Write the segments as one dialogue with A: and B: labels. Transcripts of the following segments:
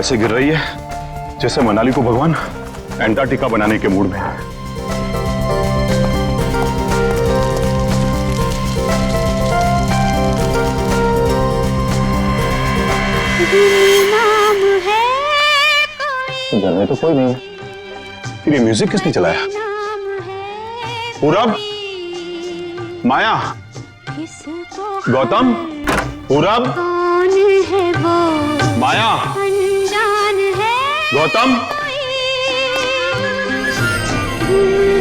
A: ऐसे गिर रही है जैसे मनाली को भगवान एंटार्क्टिका बनाने के मूड में है। घर में तो कोई नहीं है, फिर ये म्यूजिक किसने चलाया? पूरब, माया, गौतम, पूरब,
B: कौन है वो
A: माया,
B: अनजान है,
A: गौतम,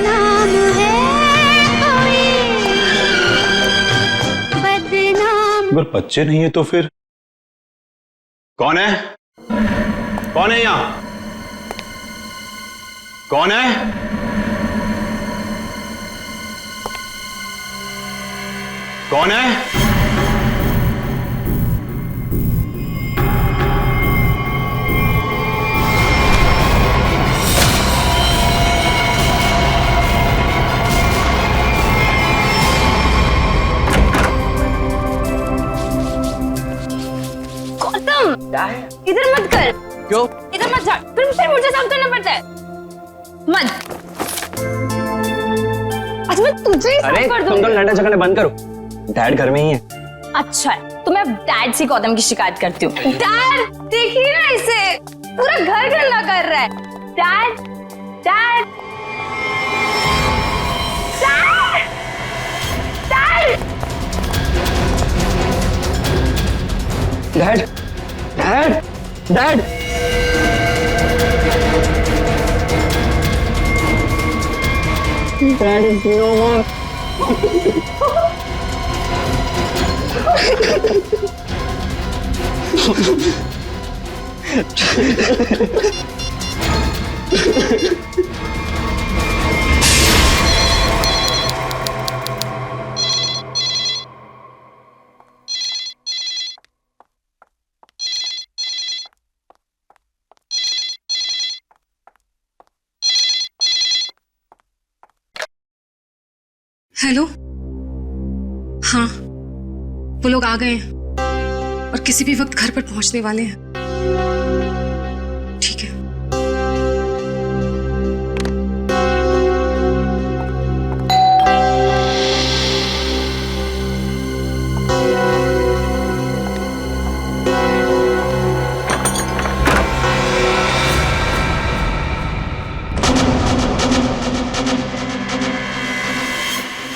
B: नाम है कोई बदनाम।
A: अगर बच्चे नहीं है तो फिर कौन है? कौन है यहाँ? कौन है? कौन है?
C: गौतम, इधर मत कर।
D: क्यों?
C: इधर मत जा, फिर मुझे साफ करना पड़ता है। मत। अच्छा मैं तुझे ही साफ
D: अरे
C: कर
D: तुम
C: दूंगी।
D: तो लड़ना झगड़ना बंद करो, डैड घर में ही है।
C: अच्छा है, तो मैं अब डैड से गौतम की शिकायत करती हूँ। डैड देखिए ना इसे, पूरा घर गंदा कर रहा है। Dad, dad, dad, dad,
D: dad, dad, dad. Dad is no more.
E: Hello, हाँ वो लोग आ गए हैं और किसी भी वक्त घर पर पहुंचने वाले हैं। ठीक है।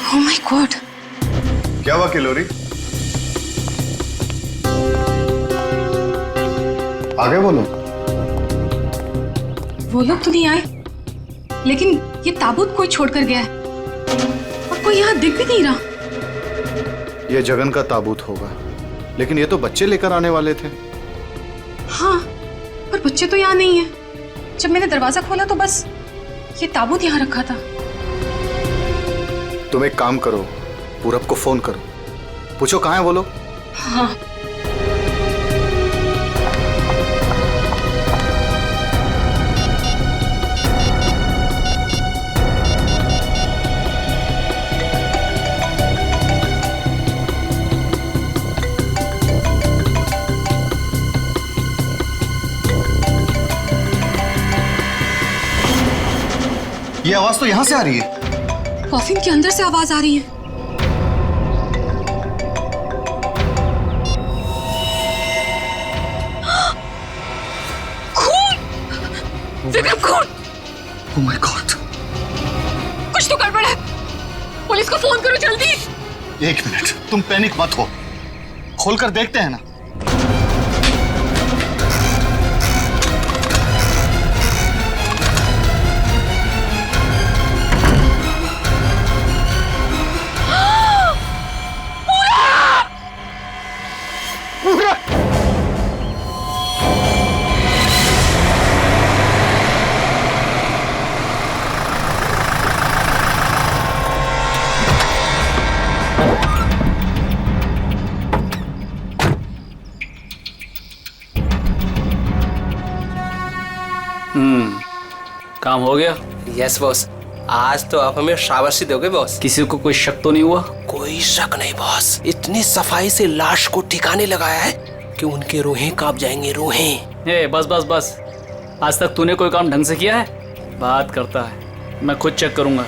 E: ओह माय गॉड,
A: क्या हुआ किलोरी? आ गए वो लोग?
E: वो लोग तो नहीं आए, लेकिन ये ताबूत कोई छोड़कर गया है और कोई यहाँ दिख भी नहीं रहा।
F: ये जगन का ताबूत होगा, लेकिन ये तो बच्चे लेकर आने वाले थे।
E: हाँ, पर बच्चे तो यहाँ नहीं है। जब मैंने दरवाजा खोला तो बस ये ताबूत यहाँ रखा था।
F: तुम एक काम करो, पूरब को फोन करो, पूछो कहाँ है वो लोग।
E: हाँ,
F: ये आवाज तो यहाँ से आ रही है।
E: कॉफिन के अंदर से आवाज आ रही है। विक्रम खून!
F: Oh my God!
E: कुछ तो गड़बड़ है, पुलिस को फोन करो जल्दी।
F: एक मिनट, तुम पैनिक मत हो, खोलकर देखते हैं ना।
G: काम हो गया?
D: यस बॉस, आज तो आप हमें शाबाशी दोगे बॉस।
G: किसी को कोई शक तो नहीं हुआ?
D: कोई शक नहीं बॉस, इतनी सफाई से लाश को ठिकाने लगाया है, कि उनके रोहें कांप जाएंगे, रोहें।
G: ए बस बस बस, आज तक तूने कोई काम ढंग से किया है? बात करता है, मैं खुद चेक करूंगा।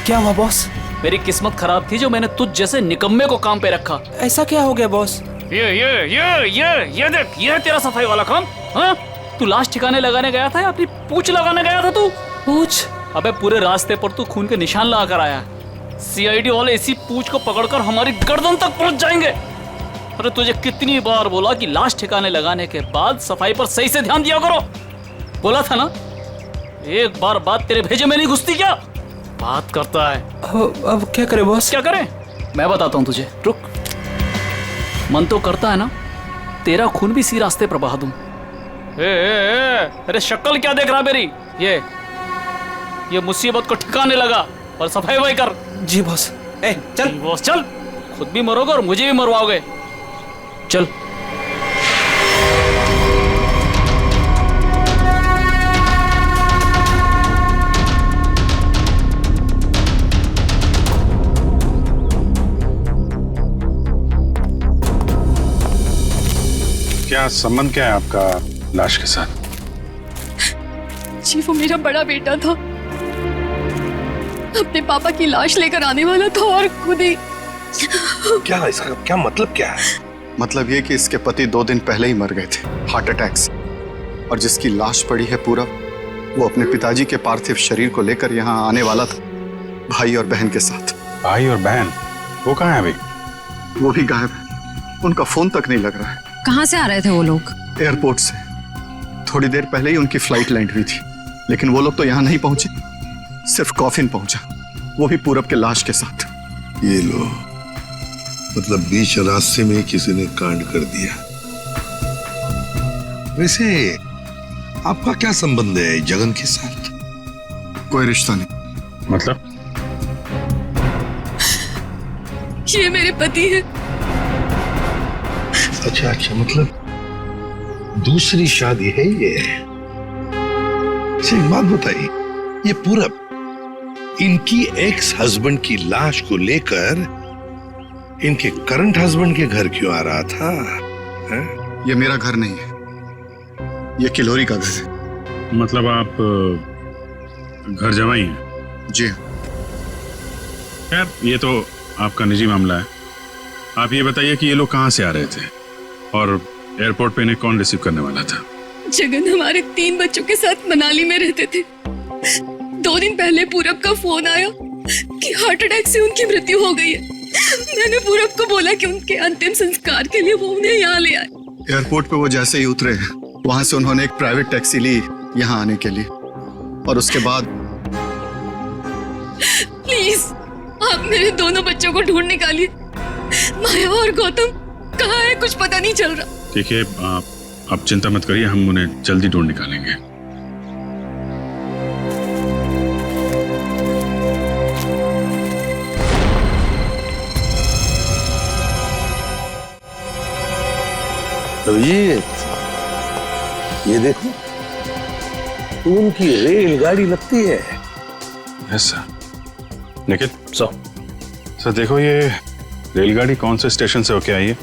D: क्या हुआ बॉस?
G: मेरी किस्मत खराब थी जो मैंने तुझ जैसे निकम्मे को काम पे रखा।
D: ऐसा क्या हो गया बॉस?
G: ये देख, ये है तेरा सफाई वाला काम। हाँ, तू लाश ठिकाने लगाने गया था या अपनी पूंछ लगाने गया था तू?
D: पूछ?
G: अबे पूरे रास्ते पर तू खून के निशान लगा कर आया। सीआईडी वाले इसी पूंछ को पकड़कर हमारी गर्दन तक पहुंच जाएंगे। अरे तुझे कितनी बार बोला कि लाश ठिकाने लगाने के बाद सफाई पर सही से ध्यान दिया करो। बोला था ना, एक बार बात तेरे भेजे में नहीं घुसती क्या? बात करता है।
D: अब क्या करे बॉस?
G: क्या करें? मैं बताता हूं तुझे, रुक। मन तो करता है ना तेरा खून भी इसी रास्ते पर बहा दूं। अरे शक्ल क्या देख रहा मेरी? ये मुसीबत को ठिकाने लगा और सफाई वही कर।
D: जी बॉस।
G: चल बॉस चल, खुद भी मरोगे और मुझे भी मरवाओगे। चल।
A: क्या संबंध क्या है आपका लाश के साथ?
E: जी वो मेरा बड़ा बेटा था, अपने पापा की लाश लेकर आने वाला था और खुद ही।
F: क्या इसका क्या मतलब क्या है?
H: मतलब ये कि इसके पति 2 दिन पहले ही मर गए थे हार्ट अटैक से, और जिसकी लाश पड़ी है पूरा, वो अपने पिताजी के पार्थिव शरीर को लेकर यहाँ आने वाला था, भाई और बहन के साथ।
A: भाई और बहन वो कहाँ है अभी?
H: वो भी गायब है, उनका फोन तक नहीं लग रहा है।
E: कहाँ से आ रहे थे वो लोग?
H: एयरपोर्ट से। थोड़ी देर पहले ही उनकी फ्लाइट लैंड हुई थी, लेकिन वो लोग तो यहाँ नहीं पहुंचे, सिर्फ कॉफिन पहुंचा, वो भी पूरब के लाश के साथ।
F: ये लो, मतलब बीच रास्ते में किसी ने कांड कर दिया। वैसे आपका क्या संबंध है जगन के साथ?
H: कोई रिश्ता नहीं।
A: मतलब?
E: ये मेरे पति है।
F: अच्छा अच्छा, मतलब दूसरी शादी है ये? अच्छा एक बात बताइए, ये पूरब इनकी एक्स हस्बैंड की लाश को लेकर इनके करंट हस्बैंड के घर क्यों आ रहा था? है?
H: ये मेरा घर नहीं है, ये किलोरी का घर है।
A: मतलब आप घर जमाई हैं?
H: जी।
A: खैर ये तो आपका निजी मामला है। आप ये बताइए कि ये लोग कहाँ से आ रहे थे और एयरपोर्ट पे इन्हें कौन रिसीव करने वाला था?
E: जगन हमारे 3 बच्चों के साथ मनाली में रहते थे। 2 दिन पहले पूरब का फोन आया कि हार्ट अटैक से उनकी मृत्यु हो गई है। मैंने पूरब को बोला कि उनके अंतिम संस्कार के लिए वो उन्हें यहाँ ले आए।
H: एयरपोर्ट पे वो जैसे ही उतरे, वहां से उन्होंने एक प्राइवेट टैक्सी ली यहाँ आने के लिए, और उसके बाद।
E: प्लीज आप मेरे दोनों बच्चों को ढूंढ निकालिए। माया और गौतम कहाँ है, कुछ पता नहीं चल रहा।
A: ठीक है, आप चिंता मत करिए, हम उन्हें जल्दी ढूंढ निकालेंगे।
F: तो ये देखो, उनकी रेलगाड़ी लगती है।
A: Yes sir. निखिल सर देखो, ये रेलगाड़ी कौन से स्टेशन से होके आई है?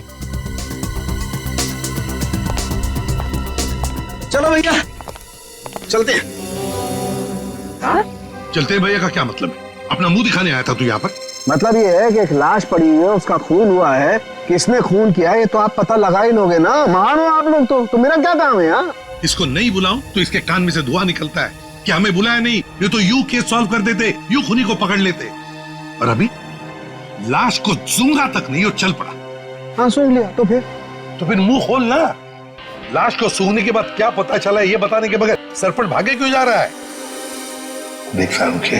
F: चलो भैया चलते हैं। चलते हैं भैया का क्या मतलब है? अपना मुंह दिखाने आया था तू यहाँ पर?
I: मतलब ये है कि एक लाश पड़ी हुई है, उसका खून हुआ है, किसने खून किया है ये तो आप पता लगा ही लोगे ना। महान हो आप लोग तो मेरा क्या काम है यहाँ?
F: इसको नहीं बुलाऊं तो इसके कान में से धुआं निकलता है कि हमें बुलाया नहीं, ये तो यूं केस सॉल्व कर देते, यूं खूनी को पकड़ लेते। और अभी लाश को सूंघा तक नहीं और चल पड़ा।
I: हाँ सूंघ लिया तो फिर
F: मुंह खोल ना। लाश को सूंघने के बाद क्या पता चला ये बताने के बगैर सरपट भागे क्यों जा रहा है? देख फारूक के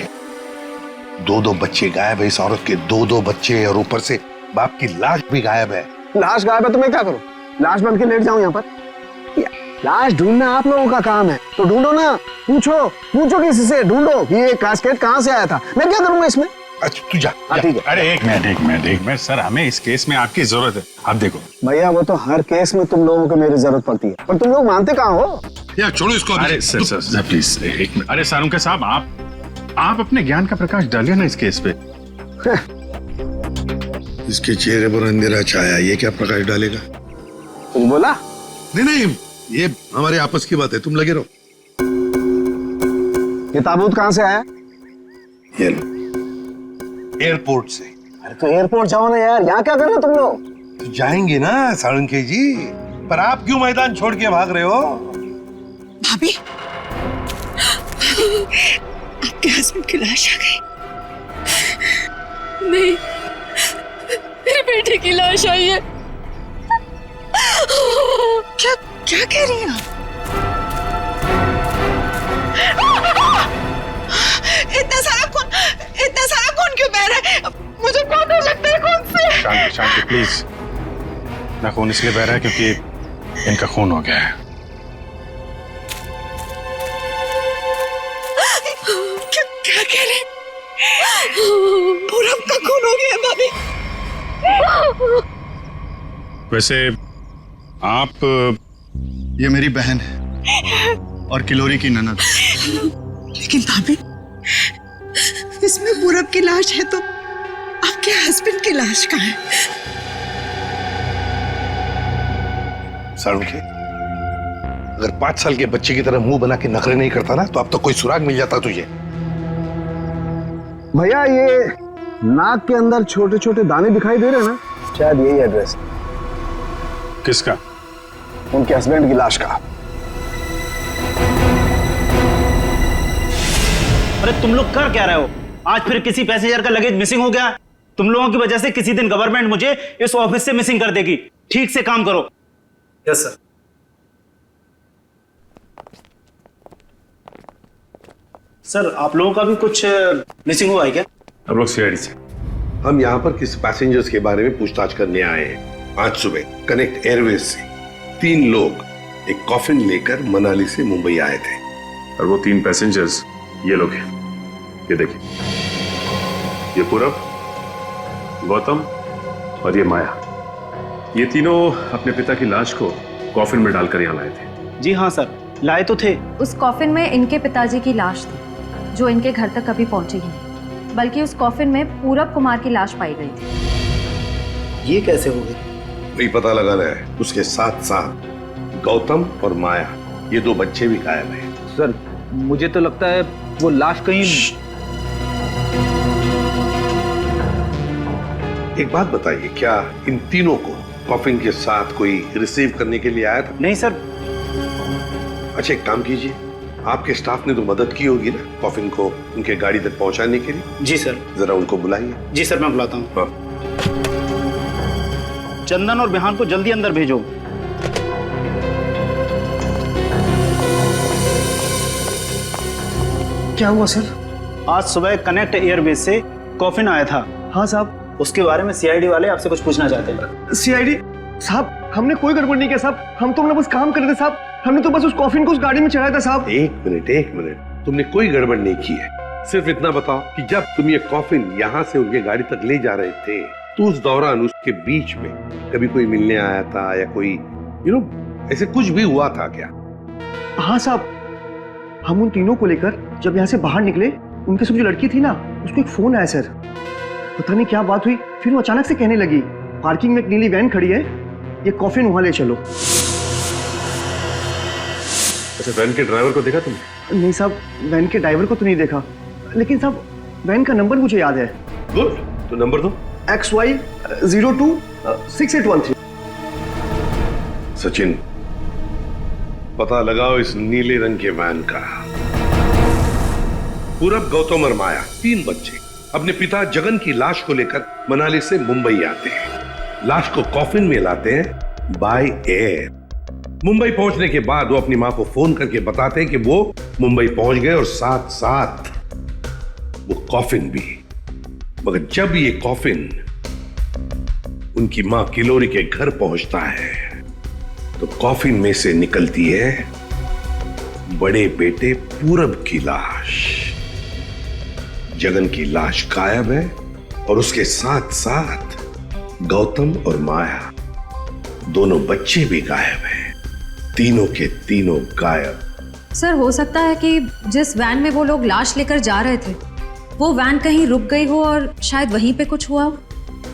F: 2 बच्चे गायब है, इस औरत के 2 बच्चे, और ऊपर से बाप की लाश भी गायब है।
I: लाश गायब है तो मैं क्या करूं? लाश बन के लेट जाऊं यहाँ पर? लाश ढूंढना आप लोगों का काम है, तो ढूंढो ना। पूछो किसी से, ढूंढो कि ये कास्केट कहाँ से आया था। मैं क्या करूंगा इसमें?
F: अच्छा तू जा।
I: ठीक है।
A: अरे एक मिनट सर, हमें इस केस में आपकी जरूरत है। आप देखो
I: भैया, वो तो हर केस में तुम लोगों को मेरी जरूरत पड़ती है, पर तुम लोग मानते कहाँ हो?
F: यार छोड़ो इसको अभी।
A: अरे सर प्लीज एक मिनट। अरे सारुंके साहब, आप अपने ज्ञान का प्रकाश डालिए ना इस केस पे।
F: इसके चेहरे पर अंधेरा छाया, ये क्या प्रकाश डालेगा?
I: कुछ बोला?
F: नहीं, ये हमारे आपस की बात है, तुम लगे रहो।
I: ये ताबूत कहाँ से आया?
F: ये लो, एयरपोर्ट से।
I: अरे तो एयरपोर्ट जाओ ना यार, यहाँ क्या कर रहे हो तुम लोग?
F: तो जाएंगे ना साळुंखे जी, पर आप क्यों मैदान छोड़ के भाग रहे हो?
E: भाभी, आपके हस्बैंड की लाश आ गई। नहीं, मेरे बेटे की लाश आई है। क्या कह रही हैं आप? इतना सारा खून क्यों बह रहा है? मुझे कौन हो सकता है खून से?
A: शांति प्लीज। ना खून इसलिए बह रहा है क्योंकि इनका खून हो गया है।
E: क्या कह रहे? पूरब का खून हो गया भाभी।
A: वैसे आप,
H: ये मेरी बहन है और किलोरी की ननद।
E: लेकिन भाभी, इसमें पूरब की लाश है तो आपके हस्बैंड की लाश कहाँ है?
F: साळुंखे, अगर 5 साल के बच्चे की तरह मुंह बना के नखरे नहीं करता ना, तो अब तक कोई सुराग मिल जाता तुझे।
I: भैया, ये नाक के अंदर छोटे छोटे दाने दिखाई दे रहे हैं ना, शायद यही एड्रेस।
A: किसका?
I: उनके हस्बैंड की लाश का।
J: अरे तुम लोग कर क्या रहे हो? आज फिर किसी पैसेंजर का लगेज मिसिंग हो गया। तुम लोगों की वजह से किसी दिन गवर्नमेंट मुझे इस ऑफिस से मिसिंग कर देगी। ठीक से काम करो।
D: Yes sir.
J: सर, आप लोगों का भी कुछ मिसिंग हुआ है क्या?
A: हम लोग सीआईडी से।
F: हम यहाँ पर किसी पैसेंजर्स के बारे में पूछताछ करने आए हैं। आज सुबह कनेक्ट एयरवेज से 3 लोग एक कॉफिन लेकर मनाली से मुंबई आए थे।
A: और वो 3 पैसेंजर्स ये लोग हैं। ये देखिए, ये पूरब, गौतम और ये माया। ये तीनों अपने पिता की लाश को कॉफिन में डालकर यहाँ लाए थे।
J: जी हाँ सर, लाए तो थे।
K: उस कॉफिन में इनके पिताजी की लाश थी, जो इनके घर तक कभी पहुंची ही नहीं, बल्कि उस कॉफिन में पूरब कुमार की लाश पाई गई थी।
J: ये कैसे हो गई?
F: वही पता लगाना है। उसके साथ साथ गौतम और माया, ये 2 बच्चे भी गायब हैं।
J: सर, मुझे तो लगता है वो लाश कहीं।
F: एक बात बताइए, क्या इन तीनों को कॉफिन के साथ कोई रिसीव करने के लिए आया था?
J: नहीं सर।
F: अच्छा, एक काम कीजिए, आपके स्टाफ ने तो मदद की होगी ना कॉफिन को उनके गाड़ी तक पहुंचाने के लिए।
J: जी सर।
F: जरा उनको बुलाइए।
J: जी सर, मैं बुलाता हूँ। चंदन और बिहान को जल्दी अंदर भेजो।
I: क्या हुआ सर?
J: आज सुबह कनेक्ट एयरवेज से कॉफिन आया था।
I: हाँ साहब।
J: उसके बारे में सीआईडी वाले आपसे कुछ पूछना चाहते हैं।
I: सीआईडी साहब, हमने कोई गड़बड़ नहीं किया साहब। हम तो बस काम कर रहे थे साहब। हमने तो बस उस कॉफिन को उस गाड़ी में चढ़ाया था साहब।
F: एक मिनट, तुमने कोई गड़बड़ नहीं की है। सिर्फ इतना बताओ कि जब तुम ये कॉफिन यहाँ से उनके गाड़ी तक ले जा रहे थे, तो उस दौरान उसके बीच में कभी कोई मिलने आया था या कोई ऐसे कुछ भी हुआ था क्या?
I: हाँ साहब, हम उन तीनों को लेकर जब यहाँ से बाहर निकले, उनके साथ जो लड़की थी ना, उसको एक फोन आया सर। पता नहीं क्या बात हुई, फिर वो अचानक से कहने लगी, पार्किंग में एक नीली वैन खड़ी है, ये कॉफिन वहां ले चलो।
A: अच्छा, वैन के ड्राइवर को देखा तुमने?
I: नहीं साहब, वैन के ड्राइवर को तो नहीं देखा, लेकिन साहब वैन का नंबर मुझे याद है।
F: गुड, तो नंबर दो।
I: XY 02 6813।
F: सचिन, पता लगाओ इस नीले रंग के वैन का। पूरब, गौतम और माया, 3 बच्चे अपने पिता जगन की लाश को लेकर मनाली से मुंबई आते हैं। लाश को कॉफिन में लाते हैं बाय एयर। मुंबई पहुंचने के बाद वो अपनी मां को फोन करके बताते हैं कि वो मुंबई पहुंच गए और साथ साथ वो कॉफिन भी। मगर जब ये कॉफिन उनकी मां किलोरी के घर पहुंचता है, तो कॉफिन में से निकलती है बड़े बेटे पूरब की लाश। जगन की लाश गायब है और उसके साथ साथ गौतम और माया दोनों बच्चे भी गायब हैं। तीनों के तीनों गायब।
K: सर, हो सकता है कि जिस वैन में वो लोग लाश लेकर जा रहे थे वो वैन कहीं रुक गई हो और शायद वहीं पे कुछ हुआ हो।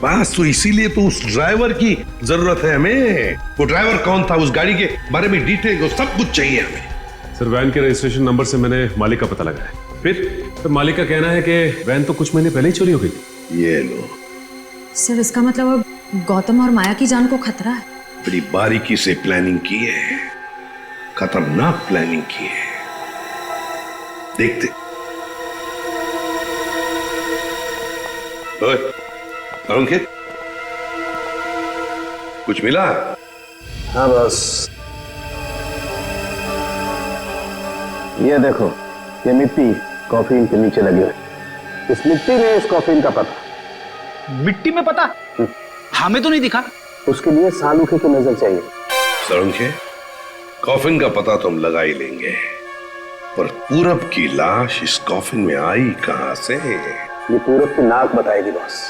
F: बस तो इसीलिए तो उस ड्राइवर की जरूरत है हमें। वो ड्राइवर कौन था, उस गाड़ी के बारे में डिटेल वो सब कुछ चाहिए हमें।
A: सर वैन के रजिस्ट्रेशन नंबर से मैंने मालिक का पता लगाया। फिर मालिक का कहना है कि वैन तो कुछ महीने पहले ही चोरी हो गई थी।
F: ये लो
K: सर, इसका मतलब अब गौतम और माया की जान को खतरा है।
F: बड़ी बारीकी से प्लानिंग की है, खतरनाक प्लानिंग की है। देखते। ओए, अंकित, कुछ मिला?
L: हाँ बस, ये देखो, ये मिट्टी कॉफिन के नीचे लगी हुई। इस मिट्टी में इस कॉफिन का पता।
J: मिट्टी में पता? हमें तो नहीं दिखा।
L: उसके लिए सालूखे की नजर चाहिए।
F: सड़ुंखे, कॉफिन का पता तो हम लगा ही लेंगे, पर पूरब की लाश इस कॉफिन में आई कहां से?
L: ये पूरब की नाक बताएगी बॉस।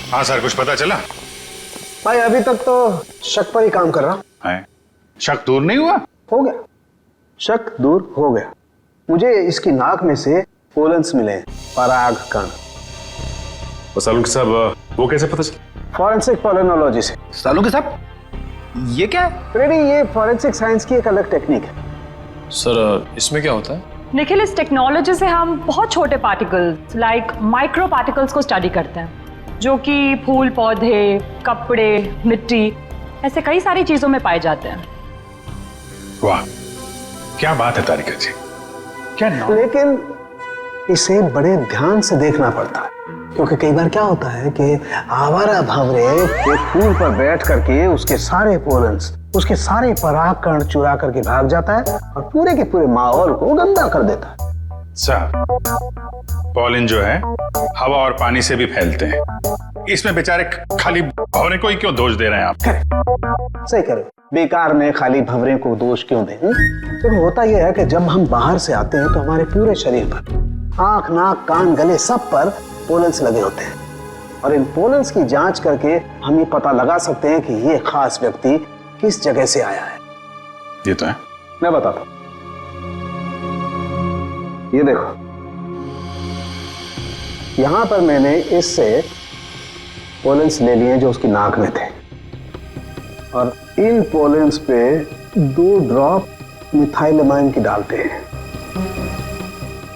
M: हाँ सर, कुछ पता चला?
L: भाई अभी तक तो शक पर ही काम कर रहा
M: है। शक दूर नहीं हुआ?
L: हो गया, शक दूर हो गया। मुझे इसकी नाक में से पोलन्स मिले, पराग कण।
A: सालुंखे साहब, वो कैसे पता चला?
L: फॉरेंसिक पोलिनोलॉजी से।
J: सालुंखे साहब, ये क्या है?
L: रेडी, ये फॉरेंसिक साइंस की एक अलग टेक्निक है।
N: सर, इसमें क्या होता है?
O: निखिल, इस टेक्नोलॉजी से हम बहुत छोटे पार्टिकल्स लाइक माइक्रो पार्टिकल्स को स्टडी करते हैं, जो कि फूल, पौधे, कपड़े, मिट्टी, ऐसे कई सारी चीजों में पाए जाते हैं।
M: वाह, क्या बात है तारिका जी, क्या नाम?
L: लेकिन इसे बड़े ध्यान से देखना पड़ता है, क्योंकि कई बार क्या होता है कि आवारा भंवरे एक फूल पर बैठ करके उसके सारे पोलन्स, उसके सारे पराग कण चुरा करके भाग जाता है और पूरे के पूरे माहौल को गंदा कर देता है।
M: साहब, पॉलिन जो है हवा और पानी से भी फैलते हैं। इसमें बेचारे खाली भंवरे को ही क्यों दोष दे रहे हैं आप?
L: सही करो, बेकार में खाली भंवरे को दोष क्यों दें? तो होता यह है कि जब हम बाहर से आते हैं तो हमारे पूरे शरीर पर, आंख, नाक, कान, गले, सब पर पोलन्स लगे होते हैं, और इन पोलन्स की जांच करके हम ये पता लगा सकते हैं कि ये खास व्यक्ति किस जगह से आया है।
M: ये तो है।
L: मैं बताता हूं, ये देखो, यहां पर मैंने इससे पोलन्स ले लिए जो उसकी नाक में थे, और इन पोलन्स पे 2 ड्रॉप मिथाइलमाइन की डालते हैं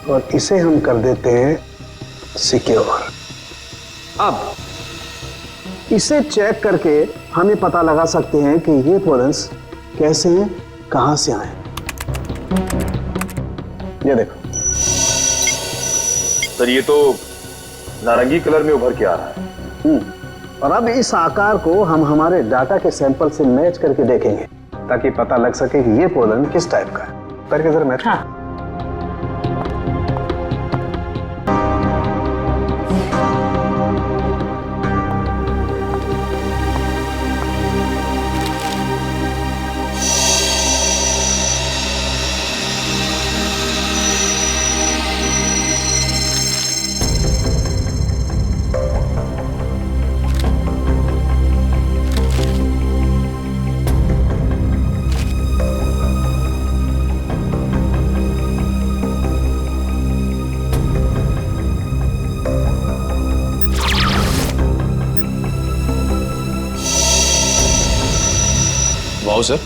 L: और इसे हम कर देते हैं सिक्योर। अब इसे चेक करके हमें पता लगा सकते हैं कि ये पोलन्स कैसे हैं, कहां से आए। ये देखो
N: सर, ये तो नारंगी कलर में उभर के आ रहा है।
L: और अब इस आकार को हम हमारे डाटा के सैंपल से मैच करके देखेंगे, ताकि पता लग सके कि ये पोलन किस टाइप का है। करके जरा मैच। हाँ।
N: वाह सर,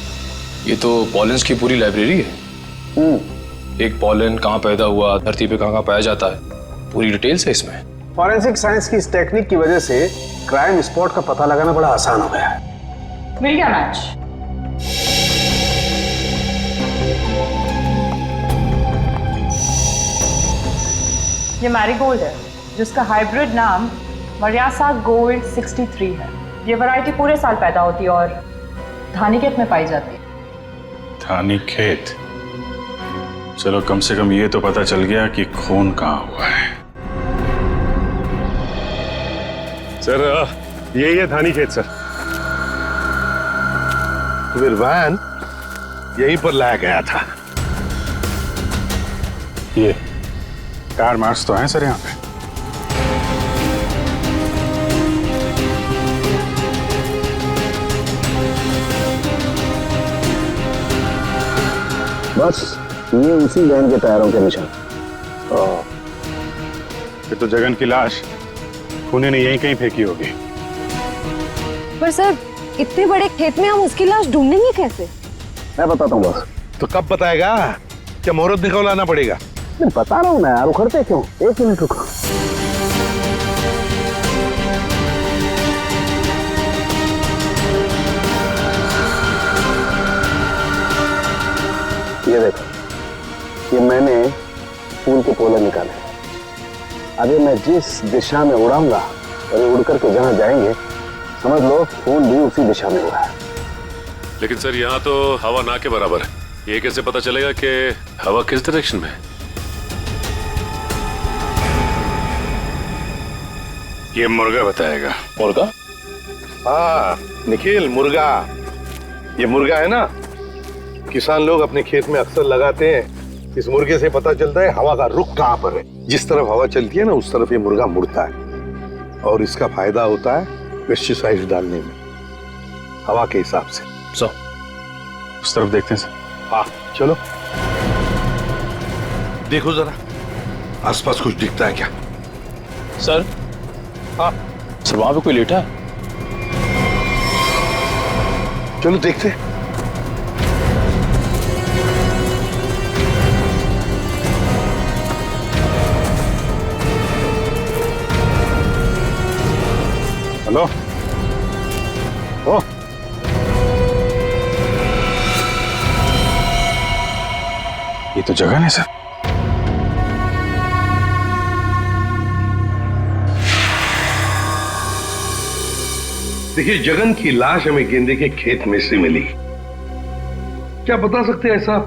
N: ये तो पॉलेंस की पूरी लाइब्रेरी है। एक पॉलन कहाँ पैदा हुआ, धरती पे कहाँ पाया जाता है, पूरी डिटेल्स है इसमें।
L: फॉरेंसिक साइंस की इस टेक्निक की वजह से क्राइम स्पॉट का पता लगाना बड़ा आसान हो गया है।
O: मिल गया मैच। ये मैरीगोल्ड है जिसका हाइब्रिड नाम मरियासा गोल्ड 63 है। ये वैरायटी पूरे साल पैदा होती है और धानीखेत में पाई जाती है।
M: धानीखेत? चलो कम से कम ये तो पता चल गया कि खून कहाँ हुआ है।
A: सर यही है धानीखेत सर।
F: फिर वैन यहीं पर लाया गया था।
M: ये कार मार्क्स तो हैं सर यहाँ पे।
L: बस ये उसी वैन के टायरों के निशान।
M: फिर तो जगन की लाश खूनी ने यहीं कहीं फेंकी होगी।
K: पर सर इतने बड़े खेत में हम उसकी लाश ढूंढेंगे कैसे?
L: मैं बताता हूँ बस।
F: तो कब बताएगा? क्या मुहूर्त निकलवाना पड़ेगा?
L: मैं बता रहा हूँ ना यार, उखड़ते क्यों? 1 मिनट रुको। ये देखो, ये मैंने फूल के पोले निकाले। अभी मैं जिस दिशा में उड़ाऊंगा और ये उड़ करके जहां जाएंगे समझ लो फूल भी उसी दिशा में उड़ा है।
A: लेकिन सर यहाँ तो हवा ना के बराबर है, ये कैसे पता चलेगा कि हवा किस डायरेक्शन में है?
M: ये मुर्गा बताएगा।
N: मुर्गा?
F: हाँ निखिल, मुर्गा। ये मुर्गा है ना, किसान लोग अपने खेत में अक्सर लगाते हैं। इस मुर्गे से पता चलता है हवा का रुख कहाँ पर है। जिस तरफ हवा चलती है ना उस तरफ ये मुर्गा मुड़ता है और इसका फायदा होता है पेस्टिसाइड डालने में, हवा के हिसाब से।
M: सो उस तरफ देखते हैं सर।
F: हाँ चलो देखो जरा आसपास कुछ दिखता है क्या?
N: सर?
F: हाँ
N: सर वहां पे कोई लेटा है।
F: चलो देखते हैं।
M: हेलो? ओ ये तो जगन है सर।
F: देखिए जगन की लाश हमें गेंदे के खेत में से मिली। क्या बता सकते हैं ऐसा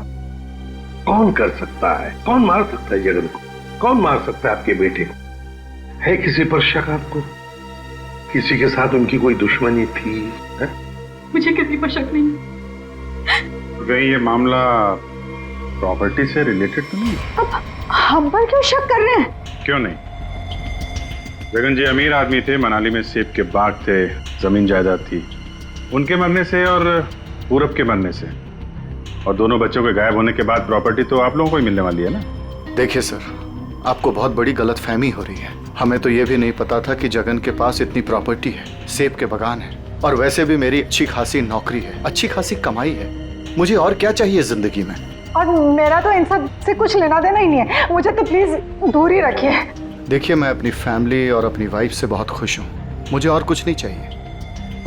F: कौन कर सकता है? कौन मार सकता है जगन को? कौन मार सकता है आपके बेटे को? है किसी पर शक आपको? किसी के साथ उनकी कोई दुश्मनी थी? है?
E: मुझे किसी पर शक नहीं।
M: कहीं ये मामला प्रॉपर्टी से रिलेटेड तो नहीं?
O: अब हम पर क्यों शक कर रहे हैं?
M: क्यों नहीं? जगन जी अमीर आदमी थे, मनाली में सेब के बाग थे, जमीन जायदाद थी। उनके मरने से और पूरब के मरने से और दोनों बच्चों के गायब होने के बाद प्रॉपर्टी तो आप लोगों को ही मिलने वाली है ना।
H: देखिए सर, आपको बहुत बड़ी गलतफहमी हो रही है। हमें तो ये भी नहीं पता था कि जगन के पास इतनी प्रॉपर्टी है, सेब के बागान है और वैसे भी मेरी अच्छी खासी नौकरी है, अच्छी खासी कमाई है। मुझे और क्या चाहिए जिंदगी में?
O: और मेरा तो इन सब से कुछ लेना देना ही नहीं है। मुझे तो प्लीज दूर ही रखिए।
H: देखिए मैं अपनी फैमिली और अपनी वाइफ से बहुत खुश हूँ, मुझे और कुछ नहीं चाहिए।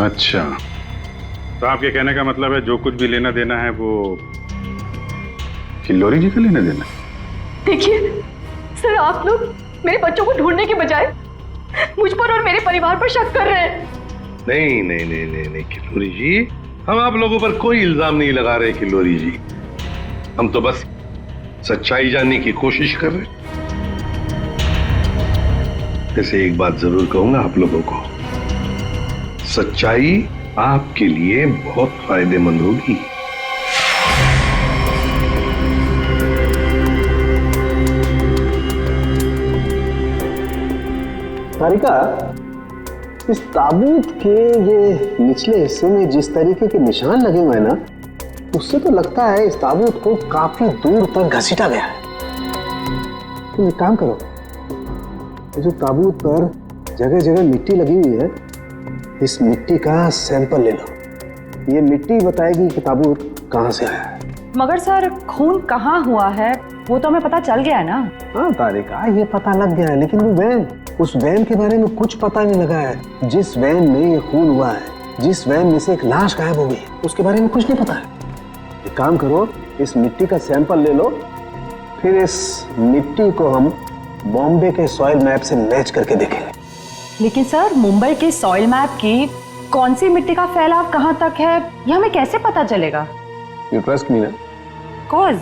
M: अच्छा, तो आपके कहने का मतलब है जो कुछ भी लेना देना है वो किल्लोरी जी का लेना देना?
E: देखिए सर, आप लोग मेरे बच्चों को ढूंढने के बजाय मुझ पर और मेरे परिवार पर शक कर रहे हैं।
F: नहीं नहीं नहीं नहीं नहीं किल्लोरी जी, हम आप लोगों पर कोई इल्जाम नहीं लगा रहे किल्लोरी जी। हम तो बस सच्चाई जानने की कोशिश कर रहे हैं। वैसे एक बात जरूर कहूंगा आप लोगों को, सच्चाई आपके लिए बहुत फायदेमंद होगी।
L: तारिका, इस ताबूत के ये निचले हिस्से में जिस तरीके के निशान लगे हुए हैं ना, उससे तो लगता है इस ताबूत को काफी दूर तक घसीटा गया है। तुम एक काम करो, जो ताबूत पर जगह जगह मिट्टी लगी हुई है, इस मिट्टी का सैंपल ले लो ये मिट्टी बताएगी कि ताबूत कहाँ से आया है।
O: मगर सर खून कहाँ हुआ है वो तो हमें पता चल गया है ना।
L: हाँ तारिका, ये पता लग गया है, लेकिन वो वैन, उस वैन के बारे में कुछ पता नहीं लगा है। जिस वैन में ये खून हुआ है, जिस वैन में से एक लाश गायब हो गई, उसके बारे में कुछ नहीं पता है। एक काम करो, इस मिट्टी का सैंपल ले लो, फिर इस मिट्टी को हम बॉम्बे के सॉइल मैप से मैच करके देखेंगे।
O: लेकिन सर मुंबई के सॉइल मैप की कौन सी मिट्टी का फैलाव कहाँ तक है ये हमें कैसे पता चलेगा?
L: यू ट्रस्ट मी ना?
O: कॉज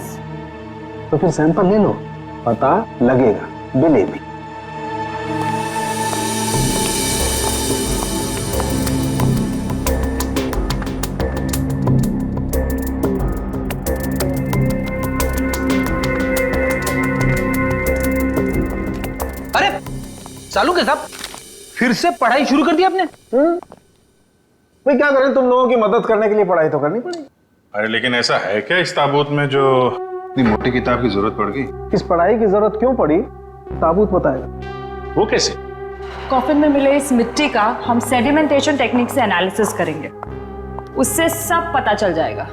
L: तो फिर सैंपल ले लो, पता लगेगा, बिलीव मी।
D: अरे सालू के साहब फिर से पढ़ाई शुरू कर दी आपने?
L: भाई क्या करें, तुम लोगों की मदद करने के लिए पढ़ाई तो करनी पड़ेगी।
M: अरे लेकिन ऐसा है क्या इस ताबूत में जो इतनी मोटी किताब की जरूरत पड़ गई?
L: इस पढ़ाई की जरूरत क्यों पड़ी, ताबूत बताएगा।
M: वो कैसे?
O: कॉफिन में मिले इस मिट्टी का हम सेडिमेंटेशन टेक्निक से एनालिसिस करेंगे, उससे सब पता चल जाएगा।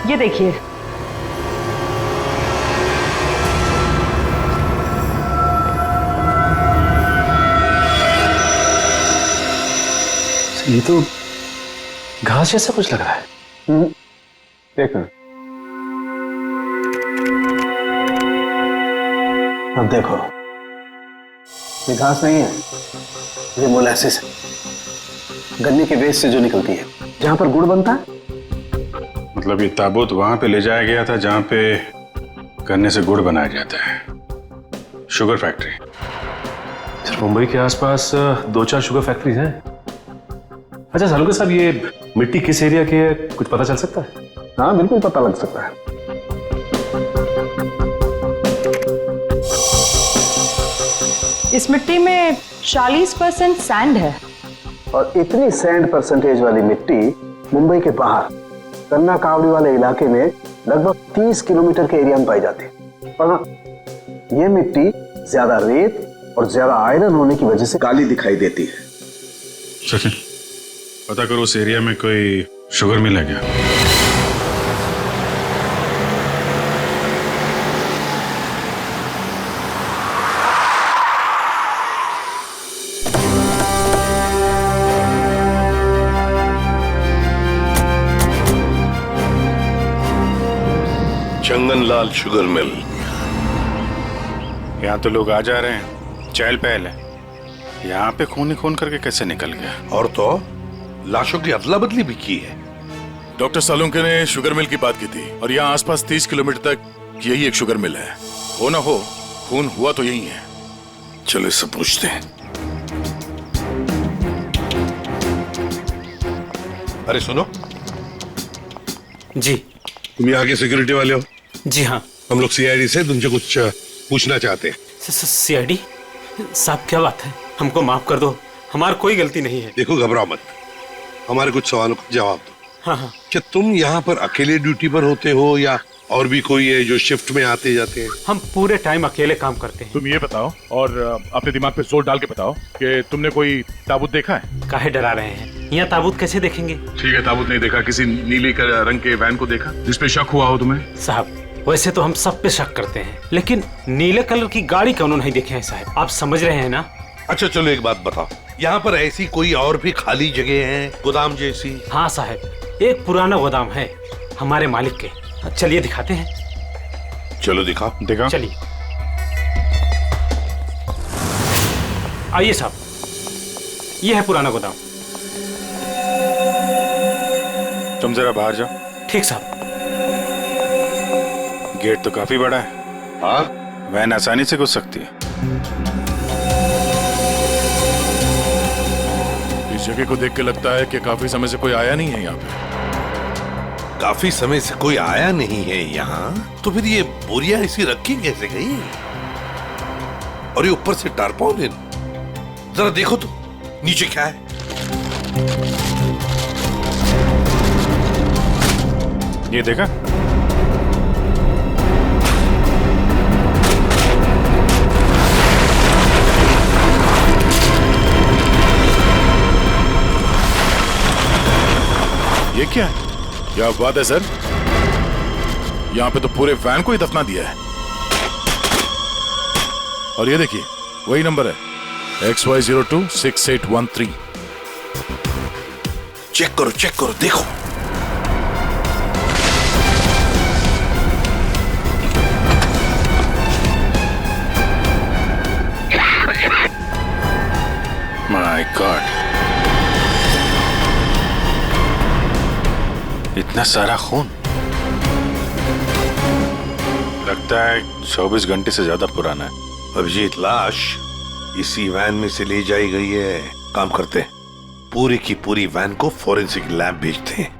O: ये देखिए,
N: ये तो घास जैसा कुछ लग रहा है।
L: देखना, अब देखो, ये घास नहीं है, ये मोलासिस है, गन्ने के वेस्ट से जो निकलती है, जहां पर गुड़ बनता है।
M: मतलब ये ताबूत वहां पे ले जाया गया था जहां पे गन्ने से गुड़ बनाया जाता है, शुगर फैक्ट्री।
N: सिर्फ मुंबई के आसपास 2-4 शुगर फैक्ट्रीज हैं। अच्छा सालू साहब, ये मिट्टी किस एरिया की है, कुछ पता चल सकता है?
L: हाँ बिल्कुल पता लग सकता है।
O: इस मिट्टी में 40% सैंड है।
L: और इतनी सैंड परसेंटेज वाली मिट्टी मुंबई के बाहर कन्ना कावड़ी वाले इलाके में लगभग 30 किलोमीटर के एरिया में पाई जाती है। और हाँ, ये मिट्टी ज्यादा रेत और ज्यादा आयरन होने की वजह से काली दिखाई देती है।
M: सचिन, पता करो उस एरिया में कोई शुगर मिल है क्या?
F: चंगनलाल शुगर मिल।
M: यहाँ तो लोग आ जा रहे हैं, चहल पहल है। यहाँ पे खून ही खून करके कैसे निकल गया?
F: और तो लाशों की अदला बदली भी की है।
P: डॉक्टर सालुंके ने शुगर मिल की बात की थी और यहाँ आसपास 30 किलोमीटर तक यही एक शुगर मिल है। हो ना हो, खून हुआ तो यही है।
F: चलो इससे पूछते हैं। अरे सुनो
D: जी,
F: तुम यहाँ के सिक्योरिटी वाले हो?
D: जी हाँ।
F: हम लोग सीआईडी से तुमसे कुछ पूछना चाहते हैं।
D: सीआईडी साहब, क्या बात है? हमको माफ कर दो, हमारी कोई गलती नहीं है।
F: देखो घबराओ मत, हमारे कुछ सवालों का जवाब दो।
D: हाँ हाँ।
F: क्या तुम यहाँ पर अकेले ड्यूटी पर होते हो या और भी कोई है जो शिफ्ट में आते जाते हैं?
D: हम पूरे टाइम अकेले काम करते हैं।
P: तुम ये बताओ और अपने दिमाग पे जोर डाल के बताओ कि तुमने कोई ताबूत देखा है?
D: काहे डरा रहे हैं? यहाँ ताबूत कैसे देखेंगे?
P: ठीक है, ताबूत नहीं देखा, किसी नीली रंग के वैन को देखा जिसपे शक हुआ हो तुम्हें?
D: साहब वैसे तो हम सब पे शक करते हैं, लेकिन नीले कलर की गाड़ी क्यों नहीं देखे हैं साहब? आप समझ रहे हैं ना?
F: अच्छा चलो एक बात बताओ, यहाँ पर ऐसी कोई और भी खाली जगह है, गोदाम जैसी?
D: हाँ साहब, एक पुराना गोदाम है हमारे मालिक के। चलिए दिखाते हैं।
F: चलो दिखाओ।
P: दिखाओ।
D: चलिए आइए साहब, ये है पुराना गोदाम।
P: तुम जरा बाहर जाओ।
D: ठीक साहब।
P: गेट तो काफी बड़ा है।
F: हाँ,
P: वैन आसानी से घुस सकती है। इस जगह को देख के लगता है कि काफी समय से कोई आया नहीं है यहाँ पे।
F: काफी समय से कोई आया नहीं है यहाँ, तो फिर ये बोरियां ऐसी रखी कैसे गई? और ये ऊपर से टारपॉलिन, जरा देखो तो नीचे क्या है।
P: ये देखा? ये क्या है? क्या बात है सर, यहाँ पे तो पूरे वैन को ही दफना दिया है। और ये देखिए वही नंबर है XY026813।
F: चेक करो देखो।
P: माय गॉड, इतना सारा खून। लगता है 24 घंटे से ज्यादा पुराना है।
F: अभिजीत, लाश इसी वैन में से ले जाई गई है। काम करते हैं, पूरी की पूरी वैन को फॉरेंसिक लैब भेजते हैं।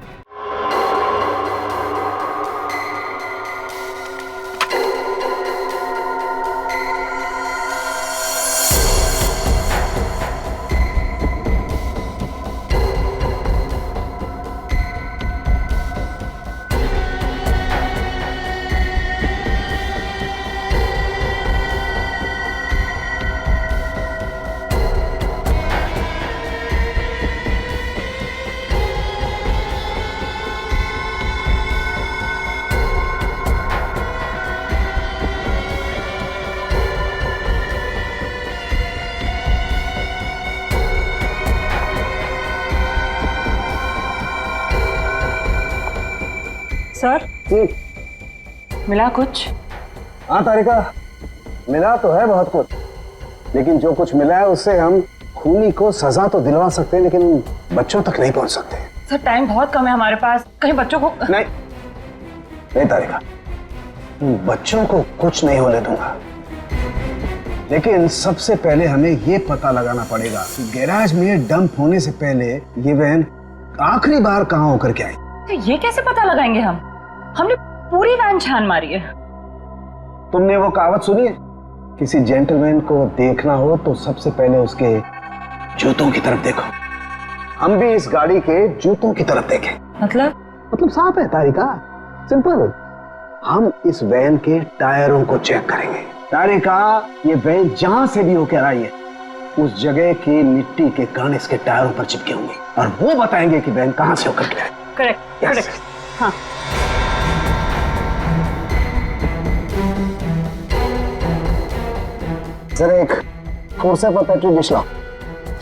O: सर, मिला कुछ?
L: हाँ तारिका, मिला तो है बहुत कुछ, लेकिन जो कुछ मिला है उससे हम खूनी को सजा तो दिलवा सकते हैं, लेकिन उन बच्चों तक नहीं पहुंच सकते।
O: सर, टाइम बहुत कम है हमारे पास, कहीं बच्चों को
L: नहीं तारिका, उन बच्चों को कुछ नहीं होने दूंगा। लेकिन सबसे पहले हमें ये पता लगाना पड़ेगा कि गैराज में डंप होने से पहले ये वैन आखिरी बार कहाँ होकर के आई।
O: तो ये कैसे पता लगाएंगे हम? हमने पूरी वैन छान मारी है।
L: तुमने वो कहावत सुनी है, किसी जेंटलमैन को देखना हो तो सबसे पहले उसके जूतों की तरफ देखो। हम भी इस गाड़ी के जूतों की तरफ देखें। मतलब साफ है तारिका, सिंपल। हम इस वैन के टायरों को चेक करेंगे। तारिका, ये वैन जहां से भी होकर आई है उस जगह की मिट्टी के कण इसके टायरों पर चिपके होंगे और वो बताएंगे कि वैन कहां से होकर के आई।
O: करेक्ट। हाँ।
L: जरा एक कोर्सा पर पेट्रोल डिश लाओ।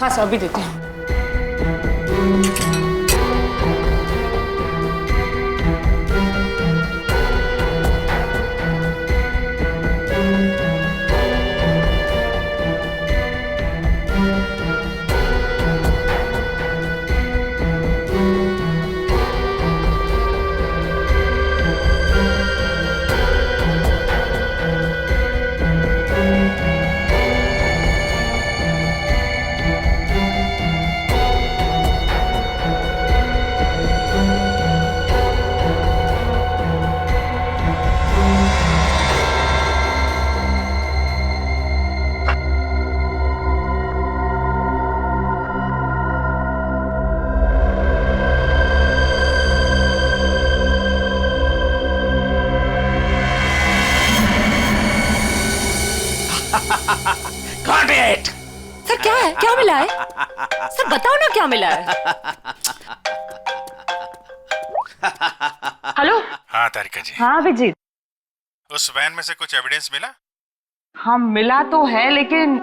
O: हाँ सर, अभी देती हूँ।
C: सर, क्या मिला है? सर बताओ ना, क्या मिला है?
O: हेलो।
P: हाँ तारिका जी।
O: हाँ अभिजीत,
P: उस वैन में से कुछ एविडेंस मिला?
O: हाँ मिला तो है, लेकिन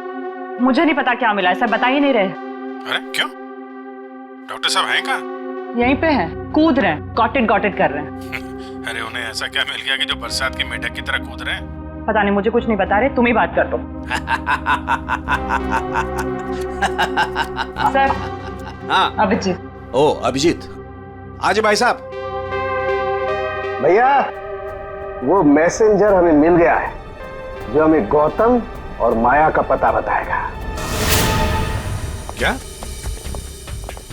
O: मुझे नहीं पता क्या मिला है। सर बता ही नहीं रहे।
P: अरे क्यों? डॉक्टर साहब हैं कहाँ?
O: यहीं पे हैं, कूद रहे हैं, गॉट इट कर रहे हैं।
P: अरे उन्हें ऐसा क्या मिल गया कि जो बरसात की मेढक की तरह कूद रहे हैं?
O: पता नहीं, मुझे कुछ नहीं बता रहे, तुम ही बात कर दो। सर।
Q: हाँ
O: अभिजीत।
Q: ओ अभिजीत, आज भाई साहब।
L: भैया वो मैसेंजर हमें मिल गया है जो हमें गौतम और माया का पता बताएगा।
F: क्या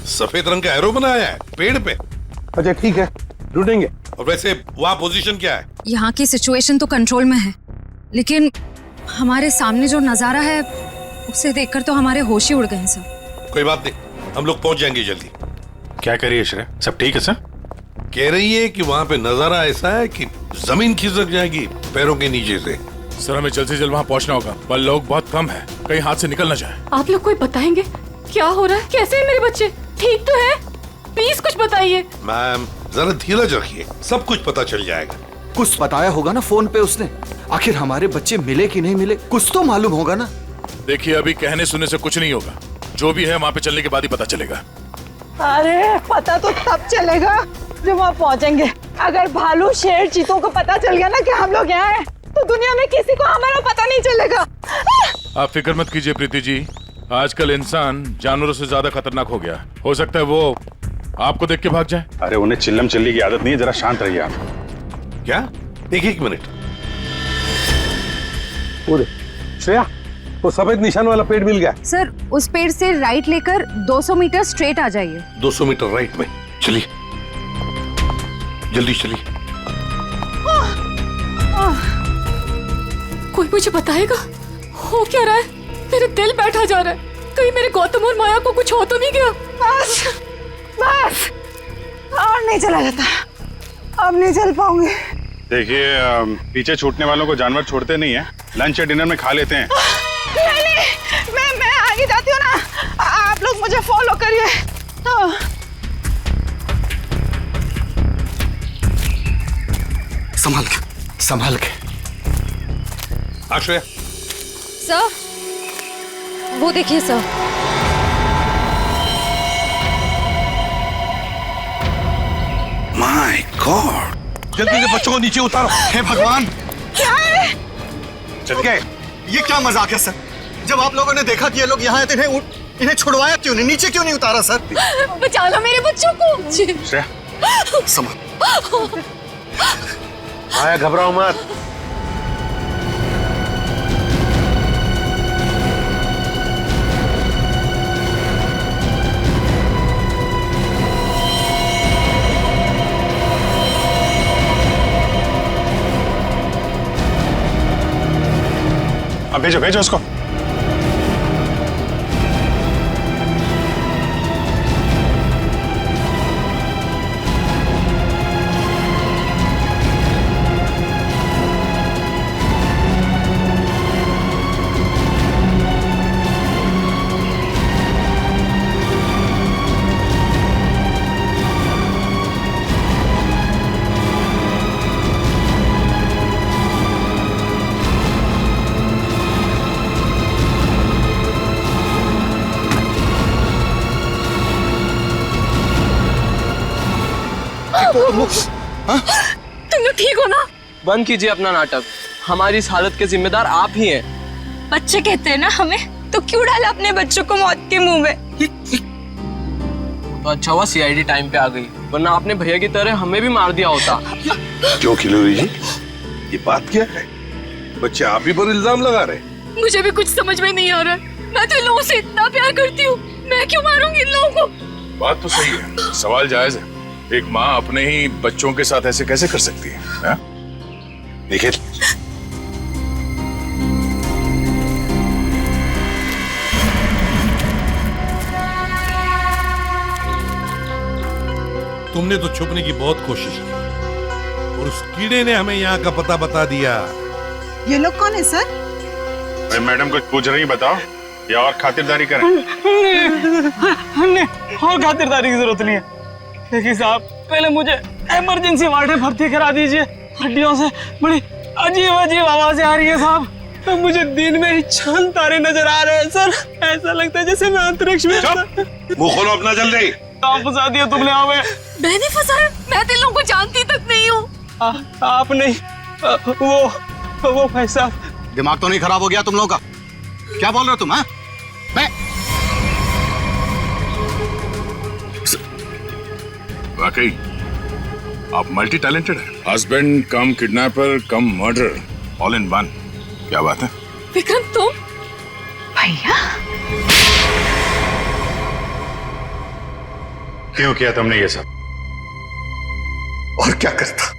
F: सफेद रंग का एरो बनाया है पेड़ पे? अच्छा ठीक है, ढूंढेंगे। और वैसे वहां पोजीशन क्या है?
K: यहाँ की सिचुएशन तो कंट्रोल में है, लेकिन हमारे सामने जो नजारा है उसे देखकर तो हमारे होश ही उड़ गए हैं सर।
F: कोई बात नहीं, हम लोग पहुंच जाएंगे जल्दी।
P: क्या कह रही है श्रेया? सब ठीक है सर?
F: कह रही है कि वहां पे नजारा ऐसा है कि जमीन खिसक जाएगी पैरों के नीचे से।
P: सर हमें जल्द से जल्द वहां पहुंचना होगा, पर लोग बहुत कम है, कहीं हाथ से निकल ना जाए।
E: आप लोग कोई बताएंगे क्या हो रहा है? कैसे है मेरे बच्चे? ठीक तो है? प्लीज कुछ बताइए।
F: मैम जरा धीरज रखिए, सब कुछ पता चल जाएगा।
Q: कुछ बताया होगा ना फोन पे उसने। आखिर हमारे बच्चे मिले कि नहीं मिले कुछ तो मालूम होगा ना।
P: देखिए अभी कहने सुनने से कुछ नहीं होगा, जो भी है वहाँ पे चलने के बाद ही पता चलेगा।
O: अरे पता तो तब चलेगा जब वहाँ पहुँचेंगे। अगर भालू शेर चीतों को पता चल गया ना कि हम लोग यहाँ हैं, तो दुनिया में किसी को हमारा पता नहीं चलेगा।
P: आप फिक्र मत कीजिए प्रीति जी, आजकल इंसान जानवरों से ज्यादा खतरनाक हो गया। हो सकता है वो आपको देख के भाग जाए।
M: अरे उन्हें चिल्लम चिल्ली की आदत नहीं है, जरा शांत रहिए आप।
F: क्या? एक मिनट।
L: श्रेया, वो सफेद निशान वाला पेड़ मिल गया।
K: सर उस पेड़ से राइट लेकर 200 मीटर स्ट्रेट आ जाइए।
F: 200 मीटर राइट में। चलिए जल्दी चलिए।
E: कोई मुझे बताएगा हो क्या रहा है? मेरे दिल बैठा जा रहा है, कहीं मेरे गौतम और माया को कुछ हो तो नहीं गया?
O: बस और नहीं चला जाता, अब नहीं चल पाऊंगी।
M: देखिए पीछे छूटने वालों को जानवर छोड़ते नहीं है, लंच या डिनर में खा लेते हैं।
O: नहीं, मैं आगे जाती हूँ ना, आप लोग मुझे फॉलो करिए।
Q: संभाल के।
F: श्रेया।
K: सर वो देखिए सर।
F: माय गॉड, जल्दी से बच्चों को नीचे उतारो।
Q: हे भगवान,
O: क्या है?
F: चल गए।
Q: ये क्या मजाक है सर? जब आप लोगों ने देखा कि ये लोग यहाँ आए थे, इन्हें छुड़वाया क्यों नहीं? नीचे क्यों नहीं उतारा सर?
E: बचा लो मेरे बच्चों को।
M: श्रेया
Q: संभाल।
F: माया घबराओ मत।
M: अब भेजो भेजो उसको।
E: तुम लोग ठीक हो ना?
R: बंद कीजिए अपना नाटक, हमारी इस हालत के जिम्मेदार आप ही हैं।
C: बच्चे कहते हैं ना हमें, तो क्यों डाला अपने बच्चों को मौत के मुंह में?
R: तो अच्छा हुआ सीआईडी टाइम पे आ गई, वरना आपने भैया की तरह हमें भी मार दिया होता।
F: क्यों खिलोरी जी, ये बात क्या है? बच्चे आप ही पर इल्जाम लगा रहे।
E: मुझे भी कुछ समझ में नहीं आ रहा है। मैं तो इन लोगों से इतना प्यार करती हूँ, मैं क्यों मारूंगी इन लोगों को?
P: बात तो सही है, सवाल जायज है। एक माँ अपने ही बच्चों के साथ ऐसे कैसे कर सकती है?
F: देखिए तुमने तो छुपने की बहुत कोशिश की और उस कीड़े ने हमें यहाँ का पता बता दिया।
O: ये लोग कौन है सर?
M: भाई मैडम कुछ पूछ रही बताओ, या और खातिरदारी करें?
G: हमने और खातिरदारी की जरूरत नहीं है। देखिए साहब, पहले मुझे इमरजेंसी वार्ड में भर्ती करा दीजिए। हड्डियों से बड़ी अजीब अजीब आवाजें आ रही है साहब। तो मुझे दिन में ही चांद तारे नजर आ रहे हैं सर। ऐसा लगता है जैसे मैं अंतरिक्ष में।
F: मुंह खोलो अपना जल्दी।
G: आप फंसा दिया तुमने हमें।
E: मैंने फंसाया? मैं तो इन लोगों को जानती तक नहीं हूँ।
G: आप नहीं, वो भाई साहब।
Q: दिमाग तो नहीं खराब हो गया तुम लोगों का? क्या बोल रहे हो तुम? हाँ,
P: वाकई आप मल्टी टैलेंटेड हैं। Husband come kidnapper come murder, all in one. क्या बात है?
E: विक्रम तुम?
M: भैया क्यों किया तुमने ये सब?
H: और क्या करता?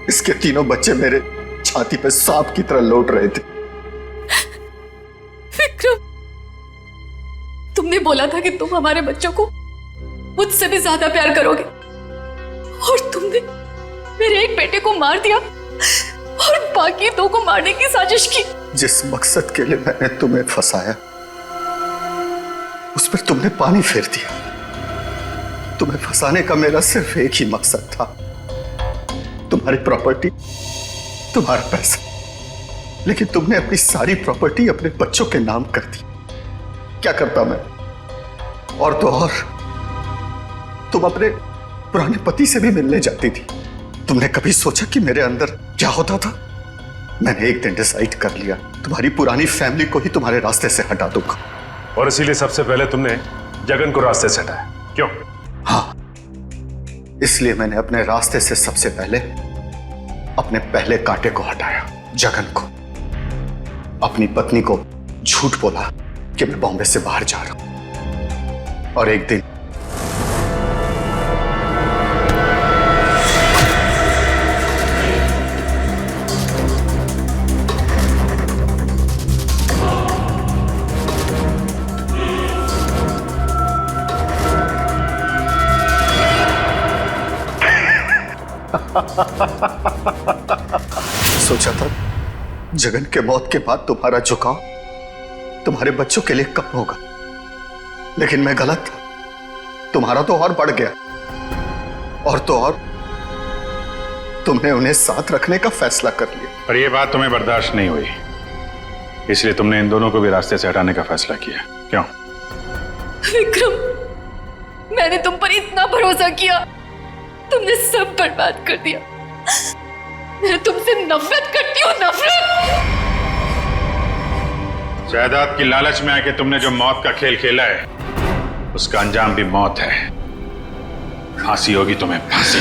H: इसके तीनों बच्चे मेरे छाती पे सांप की तरह लौट रहे थे।
E: विक्रम, तुमने बोला था कि तुम हमारे बच्चों को मुझसे भी ज्यादा प्यार करोगे, और तुमने मेरे एक बेटे को मार दिया और बाकी दो को मारने की साजिश की।
H: जिस मकसद के लिए मैंने तुम्हें फंसाया उस पर तुमने पानी फेर दिया। तुम्हें फंसाने का मेरा सिर्फ एक ही मकसद था, तुम्हारी प्रॉपर्टी, तुम्हारा पैसा। लेकिन तुमने अपनी सारी प्रॉपर्टी अपने बच्चों के नाम कर दी। क्या करता मैं? और तो और तुम अपने पुराने पति से भी मिलने जाती थी। तुमने कभी सोचा कि मेरे अंदर क्या होता था? मैंने एक दिन डिसाइड कर लिया, तुम्हारी पुरानी फैमिली को ही तुम्हारे रास्ते से हटा दूंगा।
A: और इसीलिए सबसे पहले तुमने जगन को रास्ते से हटाया, क्यों?
H: हाँ, इसलिए मैंने अपने रास्ते से सबसे पहले अपने पहले कांटे को हटाया, जगन को। अपनी पत्नी को झूठ बोला कि मैं बॉम्बे से बाहर जा रहा हूं, और एक दिन सोचा था जगन के मौत के बाद तुम्हारा झुकाव तुम्हारे बच्चों के लिए कम होगा, लेकिन मैं गलत था। तुम्हारा तो और बढ़ गया, और तो और तुमने उन्हें साथ रखने का फैसला कर लिया।
M: पर यह बात तुम्हें बर्दाश्त नहीं हुई, इसलिए तुमने इन दोनों को भी रास्ते से हटाने का फैसला किया, क्यों?
E: विक्रम, मैंने तुम पर इतना भरोसा किया, तुमने सब बर्बाद कर दिया। मैं तुमसे नफरत करती हूँ, नफरत।
M: जायदाद की लालच में आके तुमने जो मौत का खेल खेला है, उसका अंजाम भी मौत है। फांसी होगी तुम्हें, फांसी।